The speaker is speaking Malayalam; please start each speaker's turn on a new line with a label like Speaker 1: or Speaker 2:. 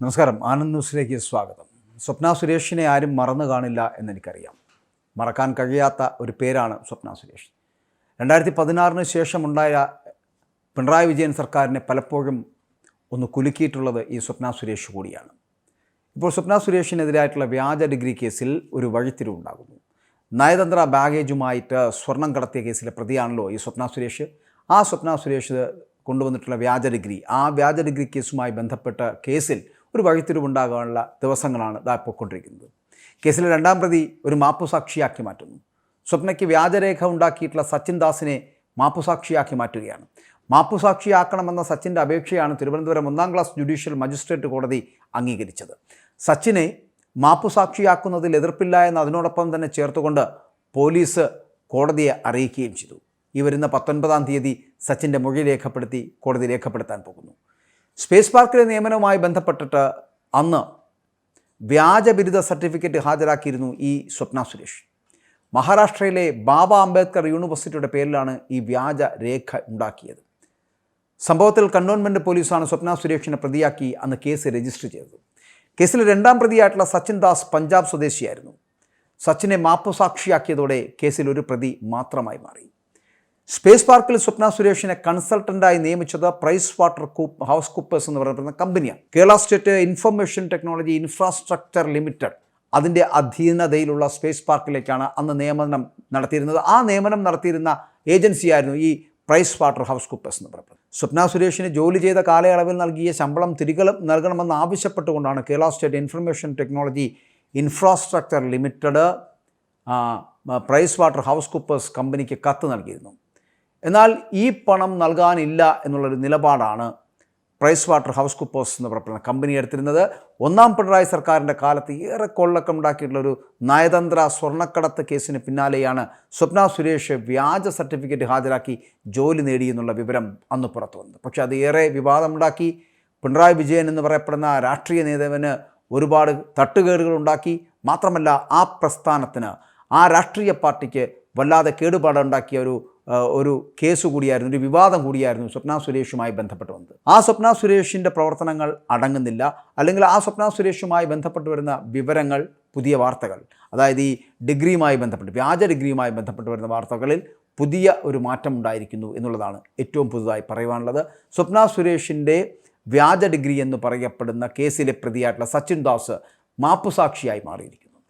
Speaker 1: നമസ്കാരം. ആനന്ദ് ന്യൂസിലേക്ക് സ്വാഗതം. സ്വപ്ന സുരേഷിനെ ആരും മറന്നു കാണില്ല എന്നെനിക്കറിയാം. മറക്കാൻ കഴിയാത്ത ഒരു പേരാണ് സ്വപ്ന സുരേഷ്. 2016 ശേഷമുണ്ടായ പിണറായി വിജയൻ സർക്കാരിനെ പലപ്പോഴും ഒന്ന് കുലുക്കിയിട്ടുള്ളത് ഈ സ്വപ്ന സുരേഷ് കൂടിയാണ്. ഇപ്പോൾ സ്വപ്ന സുരേഷിനെതിരായിട്ടുള്ള വ്യാജ ഡിഗ്രി കേസിൽ ഒരു വഴിത്തിരിവുണ്ടാകുന്നു. നയതന്ത്ര ബാഗേജുമായിട്ട് സ്വർണം കടത്തിയ കേസിലെ പ്രതിയാണല്ലോ ഈ സ്വപ്ന സുരേഷ്. ആ സ്വപ്ന സുരേഷ് കൊണ്ടുവന്നിട്ടുള്ള വ്യാജ ഡിഗ്രി, ആ വ്യാജ ഡിഗ്രി കേസുമായി ബന്ധപ്പെട്ട കേസിൽ ഒരു വഴിത്തിരിവുണ്ടാകാനുള്ള ദിവസങ്ങളാണ് പോയിക്കൊണ്ടിരിക്കുന്നത്. കേസിലെ രണ്ടാം പ്രതി ഒരു മാപ്പുസാക്ഷിയാക്കി മാറ്റുന്നു. സ്വപ്നയ്ക്ക് വ്യാജരേഖ ഉണ്ടാക്കിയിട്ടുള്ള സച്ചിൻ ദാസിനെ മാപ്പുസാക്ഷിയാക്കി മാറ്റുകയാണ്. മാപ്പുസാക്ഷിയാക്കണമെന്ന സച്ചിൻ്റെ അപേക്ഷയാണ് തിരുവനന്തപുരം 1ാം ക്ലാസ് ജുഡീഷ്യൽ മജിസ്ട്രേറ്റ് കോടതി അംഗീകരിച്ചത്. സച്ചിനെ മാപ്പുസാക്ഷിയാക്കുന്നതിൽ എതിർപ്പില്ല എന്ന് അതിനോടൊപ്പം തന്നെ ചേർത്തുകൊണ്ട് പോലീസ് കോടതിയെ അറിയിക്കുകയും ചെയ്തു. ഈ വരുന്ന 19-ാം തീയതി സച്ചിൻ്റെ മൊഴി രേഖപ്പെടുത്തി കോടതി രേഖപ്പെടുത്താൻ പോകുന്നു. സ്പേസ് പാർക്കിലെ നിയമനവുമായി ബന്ധപ്പെട്ടിട്ട് അന്ന് വ്യാജ ബിരുദ സർട്ടിഫിക്കറ്റ് ഹാജരാക്കിയിരുന്നു ഈ സ്വപ്ന സുരേഷ്. മഹാരാഷ്ട്രയിലെ ബാബ അംബേദ്കർ യൂണിവേഴ്സിറ്റിയുടെ പേരിലാണ് ഈ വ്യാജ രേഖ ഉണ്ടാക്കിയത്. സംഭവത്തിൽ കന്റോൺമെൻറ്റ് പോലീസാണ് സ്വപ്ന സുരേഷിനെ പ്രതിയാക്കി അന്ന് കേസ് രജിസ്റ്റർ ചെയ്തത്. കേസിൽ രണ്ടാം പ്രതിയായിട്ടുള്ള സച്ചിൻ ദാസ് പഞ്ചാബ് സ്വദേശിയായിരുന്നു. സച്ചിനെ മാപ്പുസാക്ഷിയാക്കിയതോടെ കേസിൽ ഒരു പ്രതി മാത്രമായി മാറി. സ്പേസ് പാർക്കിൽ സ്വപ്ന സുരേഷിനെ കൺസൾട്ടൻ്റായി നിയമിച്ചത് പ്രൈസ് വാട്ടർ ഹൗസ് കൂപ്പേഴ്സ് എന്ന് പറയുന്ന കമ്പനിയാണ്. Kerala state information technology infrastructure limited അതിൻ്റെ അധീനതയിലുള്ള സ്പേസ് പാർക്കിലേക്കാണ് അന്ന് നിയമനം നടത്തിയിരുന്നത്. ആ നിയമനം നടത്തിയിരുന്ന ഏജൻസിയായിരുന്നു ഈ പ്രൈസ് വാട്ടർ ഹൗസ് കൂപ്പേഴ്സ് എന്ന് പറയുന്നത്. സ്വപ്ന സുരേഷിന് ജോലി ചെയ്ത കാലയളവിൽ നൽകിയ ശമ്പളം തിരികെ നൽകണമെന്ന് ആവശ്യപ്പെട്ടുകൊണ്ടാണ് Kerala state information technology infrastructure limited PricewaterhouseCoopers കമ്പനിക്ക് കത്ത് നൽകിയിരുന്നു. എന്നാൽ ഈ പണം നൽകാനില്ല എന്നുള്ളൊരു നിലപാടാണ് പ്രൈസ് വാട്ടർ ഹൗസ് കൂപ്പേഴ്സ് എന്ന് പറയുന്ന കമ്പനി എടുത്തിരുന്നത്. 1ാം പിണറായി സർക്കാരിൻ്റെ കാലത്ത് ഏറെ കൊള്ളക്കമുണ്ടാക്കിയിട്ടുള്ളൊരു നയതന്ത്ര സ്വർണ്ണക്കടത്ത് കേസിന് പിന്നാലെയാണ് സ്വപ്ന സുരേഷ് വ്യാജ സർട്ടിഫിക്കറ്റ് ഹാജരാക്കി ജോലി നേടി എന്നുള്ള വിവരം അന്ന് പുറത്തു വന്നത്. പക്ഷേ അത് ഏറെ വിവാദമുണ്ടാക്കി. പിണറായി വിജയൻ എന്ന് പറയപ്പെടുന്ന രാഷ്ട്രീയ നേതാവിന് ഒരുപാട് തട്ടുകേടുകളുണ്ടാക്കി. മാത്രമല്ല ആ പ്രസ്ഥാനത്തിന്, ആ രാഷ്ട്രീയ പാർട്ടിക്ക് വല്ലാതെ കേടുപാടുണ്ടാക്കിയ ഒരു കേസ് കൂടിയായിരുന്നു, ഒരു വിവാദം കൂടിയായിരുന്നു സ്വപ്ന സുരേഷുമായി ബന്ധപ്പെട്ട് വന്നത്. ആ സ്വപ്ന സുരേഷിൻ്റെ പ്രവർത്തനങ്ങൾ അടങ്ങുന്നില്ല, അല്ലെങ്കിൽ ആ സ്വപ്ന സുരേഷുമായി ബന്ധപ്പെട്ട് വരുന്ന വിവരങ്ങൾ, പുതിയ വാർത്തകൾ, അതായത് ഈ ഡിഗ്രിയുമായി ബന്ധപ്പെട്ട്, വ്യാജ ഡിഗ്രിയുമായി ബന്ധപ്പെട്ട് വരുന്ന വാർത്തകളിൽ പുതിയ ഒരു മാറ്റം ഉണ്ടായിരിക്കുന്നു എന്നുള്ളതാണ് ഏറ്റവും പുതുതായി പറയുവാനുള്ളത്. സ്വപ്ന സുരേഷിൻ്റെ വ്യാജ ഡിഗ്രി എന്ന് പറയപ്പെടുന്ന കേസിലെ പ്രതിയായിട്ടുള്ള സച്ചിൻ ദാസ് മാപ്പുസാക്ഷിയായി മാറിയിരിക്കുന്നു.